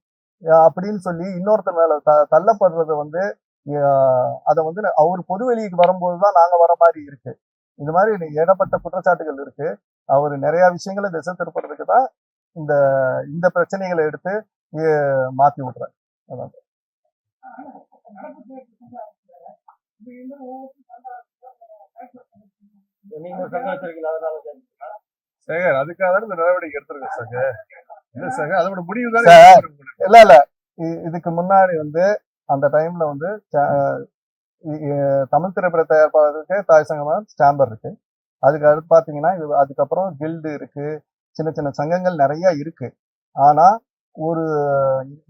அப்படின்னு சொல்லி இன்னொருத்தர் மேல தள்ளப்படுறது வந்து அதை வந்து அவர் பொதுவெளிக்கு வரும்போதுதான் நாங்க வர மாதிரி இருக்கு. இந்த மாதிரி ஏகப்பட்ட குற்றச்சாட்டுகள் இருக்கு. அவர் நிறைய விஷயங்களை திசை திருப்புறதுக்கு தான் இந்த இந்த பிரச்சனைகளை எடுத்து மாத்தி விடுறாரு. அதான் சார், அதுக்காக தான் இந்த நடவடிக்கை எடுத்திருக்கேன் சார். இல்ல சார், அதோட முடிவு தான். இல்ல இதுக்கு முன்னாடி வந்து அந்த டைம்ல வந்து தமிழ் திரைப்பட தயாரிப்பாளருக்கு தாய் சங்கமா ஸ்டாம்பர் இருக்கு. அதுக்கு அடுத்து பாத்தீங்கன்னா அதுக்கப்புறம் கில்டு இருக்கு, சின்ன சின்ன சங்கங்கள் நிறைய இருக்கு. ஆனா ஒரு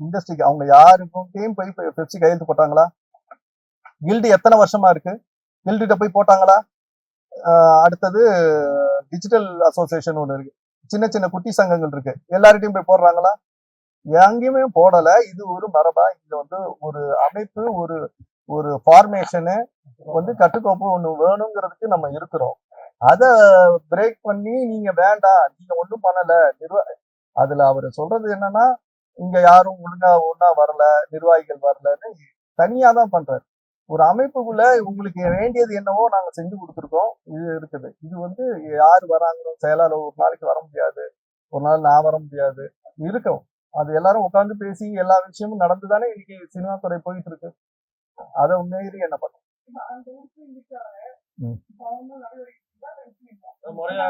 இண்டஸ்ட்ரிக்கு அவங்க யாருக்கும் போய் பெப்சி கையெழுத்து போட்டாங்களா? கில்டு எத்தனை வருஷமா இருக்கு? கில்டுகிட்ட போய் போட்டாங்களா? அடுத்தது டிஜிட்டல் அசோசியேஷன் ஒண்ணு இருக்கு, சின்ன சின்ன குட்டி சங்கங்கள் இருக்கு, எல்லார்கிட்டையும் போய் போடுறாங்களா? எங்கேயுமே போடல. இது ஒரு மரபா? இது வந்து ஒரு அமைப்பு, ஒரு ஒரு ஃபார்மேஷனு வந்து கட்டுக்கோப்பு ஒண்ணு வேணுங்கிறதுக்கு நம்ம இருக்கிறோம். அதை பிரேக் பண்ணி நீங்க வேண்டாம், நீங்க ஒண்ணும் பண்ணல. அதுல அவரு சொல்றது என்னன்னா, இங்க யாரும் ஒண்ணா வரல, நிர்வாகிகள் வரலன்னு தனியா தான் பண்றாரு. ஒரு அமைப்புக்குள்ள உங்களுக்கு வேண்டியது என்னவோ நாங்க செஞ்சு கொடுத்துருக்கோம். இது இருக்குது. இது வந்து யாரு வராங்களோ, செயலாளர் ஒரு நாளைக்கு வர முடியாது, ஒரு நாள் நான் வர முடியாது, இருக்கும். அது எல்லாரும் உட்கார்ந்து பேசி எல்லா விஷயமும் நடந்துதானே இன்னைக்கு சினிமா துறை போயிட்டு இருக்கு. அதை மீறி என்ன பண்ணும்? ம். முறையா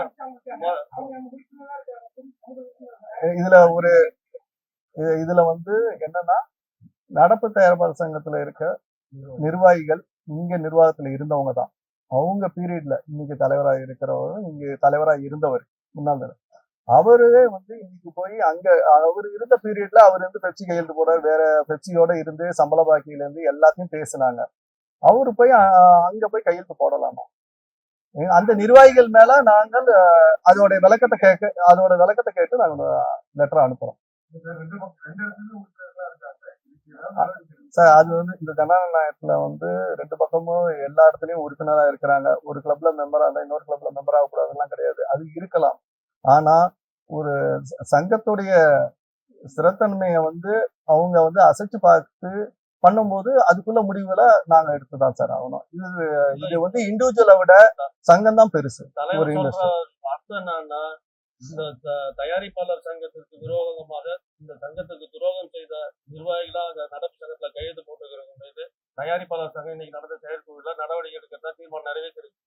இதுல ஒரு இதுல வந்து என்னன்னா, நடப்பு தயாரிப்பாளர் சங்கத்துல இருக்க நிர்வாகிகள் இங்க நிர்வாகத்துல இருந்தவங்க தான். அவங்க பீரியட்ல இன்னைக்கு தலைவரா இருக்கிறவரும் இங்க தலைவரா இருந்தவர் முன்னாள் தலைவர். அவரே வந்து இன்னைக்கு போய் அங்க அவர் இருந்த பீரியட்ல அவர் வந்து பெப்சி கையெழுத்து போறாரு, வேற பெப்சியோட இருந்து சம்பள பாக்கியில இருந்து எல்லாத்தையும் பேசினாங்க. அவரு போய் அங்க போய் கையெழுத்து போடலாமா? அந்த நிர்வாகிகள் மேல நாங்கள் அதோட விளக்கத்தை கேட்டு நாங்க லெட்டர் அனுப்புறோம். சார் அது வந்து இந்த ஜனநாயகத்துல வந்து 2 பக்கமும் எல்லா இடத்துலயும் உறுப்பினரா இருக்கிறாங்க. ஒரு கிளப்ல மெம்பரா இருந்தா இன்னொரு கிளப்ல மெம்பர் ஆகக்கூடாதுலாம் கிடையாது. அது இருக்கலாம். ஆனா ஒரு சங்கத்துடைய ஸ்திரத்தன்மையை வந்து அவங்க வந்து அசைச்சு பார்த்து பண்ணும்போது அதுக்குள்ள முடிவுகளை நாங்க எடுத்துதான் சார் ஆகணும். இது வந்து இண்டிவிஜுவலை விட சங்கம் தான் பெருசு. ஒரு தலைவர் சொல்ற இண்டஸ்ட்ரி அர்த்தம் என்னன்னா, இந்த தயாரிப்பாளர் சங்கத்திற்கு விரோதமாக இந்த சங்கத்துக்கு துரோகம் செய்த நிர்வாகிகளா அந்த நடப்பு சங்கத்துல கையெழுத்து போட்டுக்கிறவங்க மீது தயாரிப்பாளர் சங்கம் இன்னைக்கு நடந்த செயற்குழுல நடவடிக்கை எடுக்கிறதா தீர்மானம் நிறைவேற்றிருக்கு.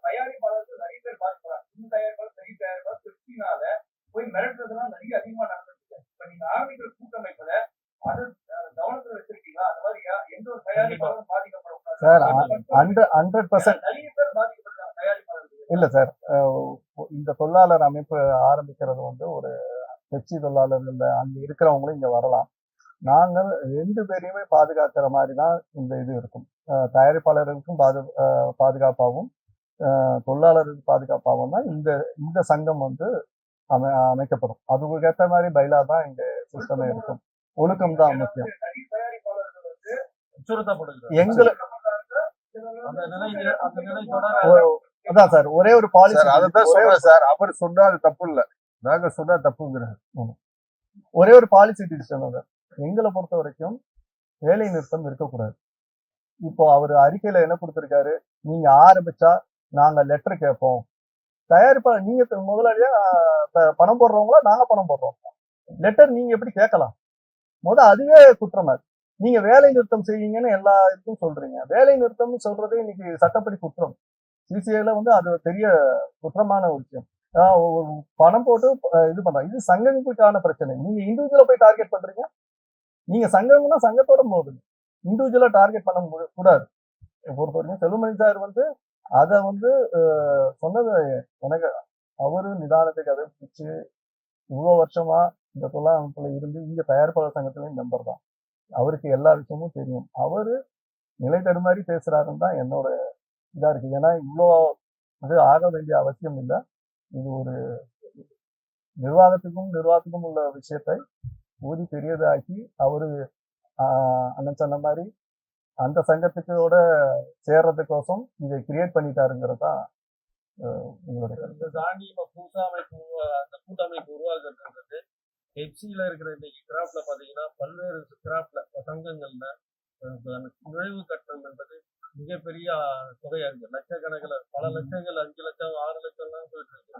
தயாரிப்பாளர்கள் நிறைய பேர் பாதிக்கிறாங்க. இந்த தயாரிப்பாளர் பெரிய தயாரிப்பாளர் பெப்சினால போய் மிரட்டுறதுலாம் நிறைய அதிகமா நடந்துருக்கு. இப்ப நீங்க ஆரம்பிக்கிற கூட்டமைப்புல அது கவனத்துல வச்சிருக்கீங்களா? அந்த மாதிரியா எந்த ஒரு தயாரிப்பாளரும் பாதிக்கப்படக்கூடாது சார் 100% நிறைய பேர் பாதிக்கப்படுறாங்க தயாரிப்பாளர்கள். இல்ல சார். இந்த தொழிலாளர் அமைப்பு ஆரம்பிக்கிறது வந்து ஒரு பெப்சி தொழிலாளர்கள் அங்க இருக்கிறவங்களும் இங்க வரலாம். நாங்கள் 2 பேரையுமே பாதுகாக்கிற மாதிரி தான் இந்த இது இருக்கும். தயாரிப்பாளர்களுக்கும் பாதுகாப்பாகவும் தொழிலாளருக்கு பாதுகாப்பாகவும் தான் இந்த சங்கம் வந்து அமைக்கப்படும். அதுக்கு ஏற்ற மாதிரி பைலா தான் இங்க சிஸ்டமே இருக்கும். ஒழுக்கம் தான் முக்கியம். நிறைய தயாரிப்பாளர்கள் வந்து அச்சுறுத்தப்படுகிறது. எங்களுக்கு அந்த நிலை தொடர அதான் சார் ஒரே ஒரு பாலிசி. அதுதான் சொல்றேன் சார். அவர் சொன்னா அது தப்பு இல்ல, நாங்க சொன்னா தப்புங்கிறது. ஒரே ஒரு பாலிசி டிசிஷன். எங்களை பொறுத்த வரைக்கும் வேலை நிறுத்தம் இருக்கக்கூடாது. இப்போ அவர் அறிக்கையில என்ன கொடுத்திருக்காரு, நீங்க ஆரம்பிச்சா நாங்க லெட்டர் கேட்போம். தயாரிப்பாளர் நீங்க முதலாளியா பணம் போடுறவங்களா நாங்க பணம் போடுறோம், லெட்டர் நீங்க எப்படி கேட்கலாம்? அதுவே குற்றம். நீங்க வேலை நிறுத்தம் செய்வீங்கன்னு எல்லா இதுக்கும் சொல்றீங்க. வேலை நிறுத்தம் சொல்றதே இன்னைக்கு சட்டப்படி குற்றம். சிசிஐல வந்து அது பெரிய குற்றமான ஒரு விஷயம். பணம் போட்டு இது பண்றாங்க. இது சங்கங்களுக்கான பிரச்சனை. நீங்க இண்டிவிஜுவலா போய் டார்கெட் பண்றீங்க. நீங்க சங்கம்னா சங்கத்தோட போகுது, இண்டிவிஜுவலா டார்கெட் பண்ண கூடாது. பொறுத்த வரைக்கும் செல்வமணி சார் வந்து அதை வந்து சொன்னது எனக்கு அவரு நிதானத்துக்கு அதை பிடிச்சு இவ்வளவு வருஷமா இந்த தொழிலாளத்துல இருந்து இங்க தயாரிப்பாளர் சங்கத்திலையும் மெம்பர் தான். அவருக்கு எல்லா விஷயமும் தெரியும். அவரு நிலை தடுமாறி பேசுறாருன்னு தான் என்னோட இதா இருக்கு. ஏன்னா இவ்வளோ இது ஆக வேண்டிய அவசியம் இல்லை. இது ஒரு நிர்வாகத்துக்கும் உள்ள விஷயத்தை ஊதி பெரியதாக்கி அவரு அண்ணன் சொன்ன மாதிரி அந்த சங்கத்துக்கோட சேர்றதுக்கோசம் இதை கிரியேட் பண்ணிட்டாருங்கிறதா உங்களுடைய இந்த தாண்டி இப்ப புதுசா அந்த கூட்டமைப்பு உருவாக்குறது பெப்சியில இருக்கிற இன்னைக்கு கிராப்ட்ல பாத்தீங்கன்னா பல்வேறு கிராப்ட்ல சங்கங்கள்ல நுழைவு கட்டணம் என்பது மிகப்பெரிய தொகையா இருக்கு. லட்சக்கணக்கில் பல லட்சங்கள் 5 லட்சம் 6 லட்சம்லாம் போயிட்டு இருக்கு.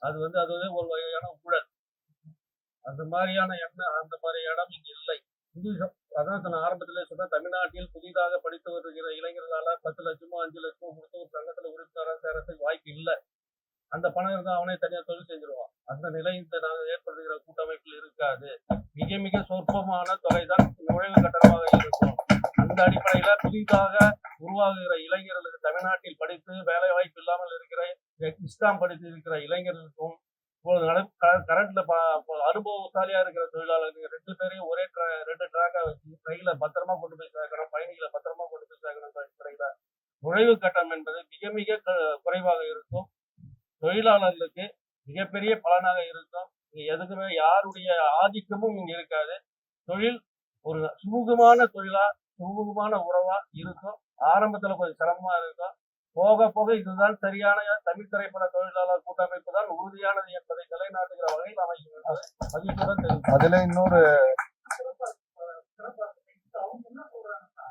அது வந்து அதுவே ஒரு வகையான ஊழல். அந்த மாதிரியான அந்த மாதிரி இடம் இங்க இல்லை. அதான் நான் ஆரம்பத்திலே சொன்னேன், தமிழ்நாட்டில் புதிதாக படித்து வருகிற இளைஞர்களால 10 லட்சமோ 5 லட்சமோ கொடுத்து ஒரு சங்கத்துல உறுப்பினராக சேரத்துக்கு வாய்ப்பு இல்லை. அந்த பணம் இருந்தா அவனே தனியா தொழில் செஞ்சிருவான். அந்த நிலை இந்த நாங்கள் ஏற்படுகிற கூட்டமைப்பில் இருக்காது. மிக மிக சொற்பமான தொகை தான் நுழைவு கட்டணமாக இருக்கும். அந்த அடிப்படையில புதிதாக உருவாகுகிற இளைஞர்களுக்கு, தமிழ்நாட்டில் படித்து வேலை வாய்ப்பு இல்லாமல் இருக்கிற இஸ்லாம் படித்து இருக்கிற இளைஞர்களுக்கும் கரண்ட்ல அனுபவசாலியா இருக்கிற தொழிலாளர்கள் 2 பேரையும் ஒரே 2 ட்ராக்கா வச்சு ரயில பத்திரமா கொண்டு போய் சேர்க்கணும், பயணிகளை பத்திரமா கொண்டு போய் சேர்க்கணும் அடிப்படையில நுழைவு கட்டணம் என்பது மிக மிக குறைவாக இருக்கும். தொழிலாளர்களுக்கு மிகப்பெரிய பலனாக இருக்கும். எதுக்குமே யாருடைய ஆதிக்கமும் இங்க இருக்காது. தொழில் ஒரு சுமூகமான தொழிலா, சுமூகமான உறவா இருக்கும். ஆரம்பத்துல கொஞ்சம் சிரமமா இருக்கும். போக போக இதுதான் சரியான தமிழ் திரைப்பட தொழிலாளர் கூட்டமைப்பு தான் உறுதியானது என்பதை நிலைநாட்டுகிற வகையில் அமையும் என்பதை மகிழ்ச்சியுடன் தெரிவிக்கும். அதுல இன்னொரு அவங்க என்ன சொல்றாங்கன்னா,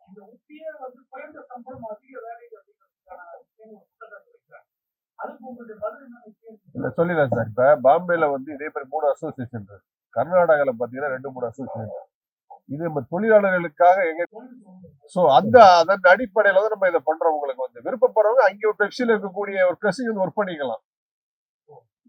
இந்த உத்திய வந்து குறைந்த சம்பளம் அதிக வேலை அப்படிங்கிறதுக்கான அதுக்கு சொல்லிடுறேன் சார். இப்ப பாம்பேல வந்து இதே மாதிரி 3 அசோசியேஷன் இருக்கு. கர்நாடகால பாத்தீங்கன்னா 2-3 அசோசியேஷன். இது நம்ம தொழிலாளர்களுக்காக எங்க சோ அதன் அடிப்படையில தான் நம்ம இதை பண்றோம். உங்களுக்கு வந்து விருப்பப்படுறவங்க அங்கே ஒரு பெப்சில இருக்கக்கூடிய ஒரு கசிங்க வந்து ஒர்க் பண்ணிக்கலாம்.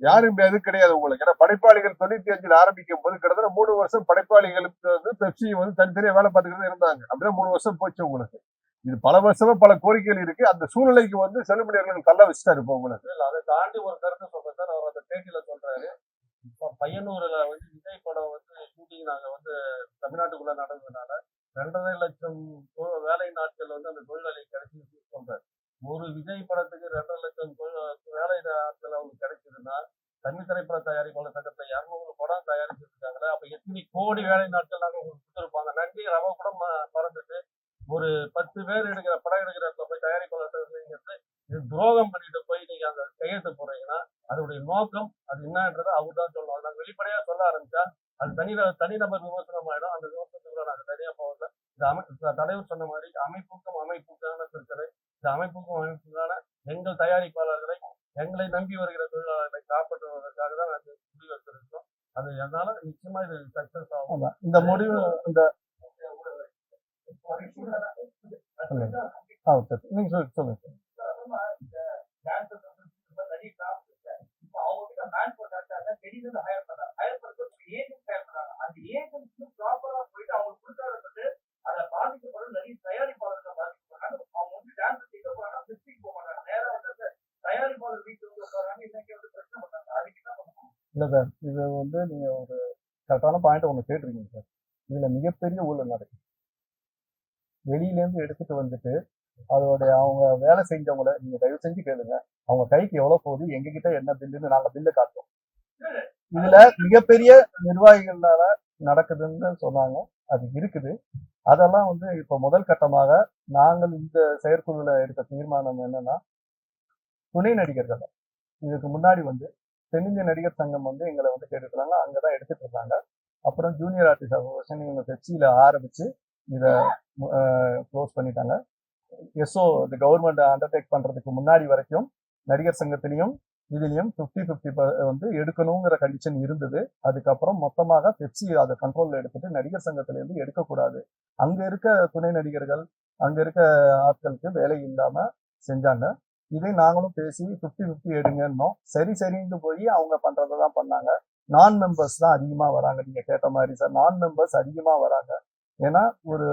யாரும் இது கிடையாது உங்களுக்கு. ஏன்னா படைப்பாளிகள் 95 ஆரம்பிக்கும் போது கிட்டத்தட்ட 3 வருஷம் படைப்பாளிகளுக்கு வந்து பெப்சி வந்து தனித்தனியா வேலை பார்த்துக்கிட்டு இருந்தாங்க. அப்படிதான் 3 வருஷம் போச்சு உங்களுக்கு. இது பல வருஷமா பல கோரிக்கைகள் இருக்கு. அந்த சூழ்நிலைக்கு வந்து செல்லுமணியர்கள் தள்ள வச்சுட்டாரு இப்போ உங்களுக்கு. இல்ல அதை தாண்டி ஒரு கருத்து சொல்றேன் சார். அவர் அந்த பேட்டியில சொல்றாரு, இப்போ பையனூர்ல வந்து விஜய் படம் வந்து ஷூட்டிங் நாங்க வந்து தமிழ்நாட்டுக்குள்ள நடந்ததுனால 2.5 லட்சம் வேலை நாட்கள் வந்து அந்த தொழிலாளி கிடைச்சி சொல்றாரு. ஒரு விஜய் படத்துக்கு 2.5 லட்சம் வேலை நாட்கள் அவங்களுக்கு கிடைச்சதுன்னா தமிழ் திரைப்பட தயாரிப்பாளர் சங்கத்தை 200 படம் தயாரிச்சிருக்காங்களே, அப்ப எத்தனை கோடி வேலை நாட்கள் நாங்க உங்களுக்கு கொடுத்துருப்பாங்க. நன்றி ரவ கூட மறந்துட்டு ஒரு 10 பேர் எடுக்கிற படம் எடுக்கிற போய் தயாரிப்பாளர் சங்கத்தை இது துரோகம் பண்ணிட்டு போய் நீங்க அந்த கையெழுத்து போறீங்கன்னா அதோடைய நோக்கம் அது என்னன்றதை அவர் தான் சொல்லணும். நாங்கள் வெளிப்படையா சொல்ல ஆரம்பிச்சா அது தனிநபர் விமர்சனம் ஆயிடும். அந்த விமர்சனத்துக்குள்ள நாங்கள் தனியா போகல. இந்த தலைவர் சொன்ன மாதிரி அமைப்புக்கான பிரச்சனை, இந்த அமைப்புக்கான எங்கள் தயாரிப்பாளர்களை எங்களை நம்பி வருகிற தொழிலாளர்களை காப்பாற்றுவதற்காக தான் நாங்கள் முடிவு எடுத்திருக்கோம். அது அதனால நிச்சயமா இது சக்சஸ் ஆகும். இந்த முடிவு இந்த நீங்க சொல்லுங்க. இல்ல சார், இது வந்து நீங்க ஒரு கரெக்டான பாயிண்ட் ஒண்ணு கேட்டிருக்கீங்க சார். இதுல மிகப்பெரிய ஊழல் நடக்குது. வெளியில இருந்து எடுத்துட்டு வந்துட்டு அதோடைய அவங்க வேலை செஞ்சவங்கள நீங்க தயவு செஞ்சு கேளுங்க. அவங்க கைக்கு எவ்வளவு போகுது, எங்க கிட்ட என்ன பில்லுன்னு நாங்க பில்லு காட்டுறோம். இதுல மிகப்பெரிய நிர்வாகிகளால நடக்குதுன்னு சொன்னாங்க. அது இருக்குது. அதெல்லாம் வந்து இப்ப முதல் கட்டமாக நாங்கள் இந்த செயற்குழுல எடுத்த தீர்மானம் என்னன்னா, துணை நடிகர்கள் இதுக்கு முன்னாடி வந்து தென்னிந்திய நடிகர் சங்கம் வந்து எங்களை வந்து கேட்டுருக்காங்க. அங்கதான் எடுத்துட்டு இருந்தாங்க. அப்புறம் ஜூனியர் ஆர்டிஸ்ட் அசோசியேஷன் இவங்க பெப்சியில ஆரம்பிச்சு இதை க்ளோஸ் பண்ணிட்டாங்க. எஸ்ஓ இந்த கவர்மெண்ட் அண்டர்டேக் பண்றதுக்கு முன்னாடி வரைக்கும் நடிகர் சங்கத்திலையும் இதுலயும் 50-50 வந்து எடுக்கணுங்கிற கண்டிஷன் இருந்தது. அதுக்கப்புறம் மொத்தமாக பெப்சி அதை கண்ட்ரோல்ல எடுத்துட்டு நடிகர் சங்கத்துல இருந்து எடுக்கக்கூடாது. அங்க இருக்க துணை நடிகர்கள் அங்க இருக்க ஆட்களுக்கு வேலை இல்லாம செஞ்சாங்க. இதை நாங்களும் பேசி 50-50 எடுங்கன்னோம். சரின்னு போய் அவங்க பண்றதான் பண்ணாங்க. நான் மெம்பர்ஸ் தான் அதிகமா வராங்க. நீங்க கேட்ட மாதிரி சார், நான் மெம்பர்ஸ் அதிகமா வராங்க. ஏன்னா ஒரு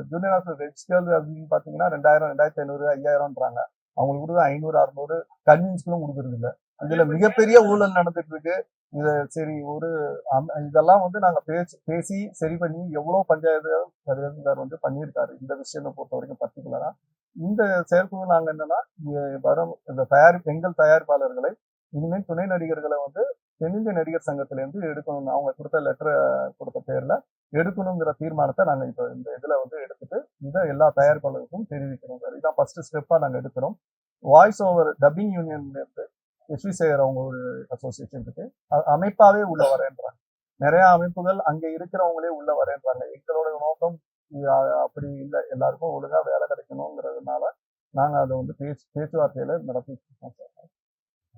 ஜூனியர் ஆஃபீஸர் ரெஜிஸ்டர் அப்படின்னு பாத்தீங்கன்னா 2000, 2500, 5000ன்றாங்க. அவங்களுக்கு கொடுக்குறது 500, 600 கன்வீன்ஸ்களும் கொடுக்குறது இல்லை. இதுல மிகப்பெரிய ஊழல் நடந்துட்டு இருக்கு. இத சரி இதெல்லாம் வந்து நாங்க பேசி சரி பண்ணி எவ்வளவு பஞ்சாயத்து வந்து பண்ணியிருக்காரு. இந்த விஷயத்தை பொறுத்த வரைக்கும் பர்டிகுலரா இந்த செயற்குழு நாங்க என்னன்னா வரும் இந்த எங்கள் தயாரிப்பாளர்களை இனிமேல் துணை நடிகர்களை வந்து தென்னிந்திய நடிகர் சங்கத்துல இருந்து எடுக்கணும். அவங்க கொடுத்த லெட்டர் கொடுத்த பேர்ல எடுக்கணுங்கிற தீர்மானத்தை நாங்க இப்ப இந்த இதுல வந்து எடுத்துட்டு இதை எல்லா தயாரிப்பாளருக்கும் தெரிவிக்கிறோம் சார். இதான் ஃபர்ஸ்ட் ஸ்டெப்பா நாங்க எடுக்கிறோம். வாய்ஸ் ஓவர் டப்பிங் யூனியன்ல இருந்து எஸ்வி சேகர் அவங்க ஒரு அசோசியேஷன் இருக்கு. அமைப்பாவே உள்ள வரேன்றாங்க. நிறைய அமைப்புகள் அங்க இருக்கிறவங்களே உள்ள வரேன்றாங்க. எங்களோட நோக்கம் அப்படி இல்லை. எல்லாருக்கும் ஒழுங்கா வேலை கிடைக்கணுங்கிறதுனால நாங்க அதை வந்து பேச்சுவார்த்தையில நடத்திட்டு இருக்கோம் சார்.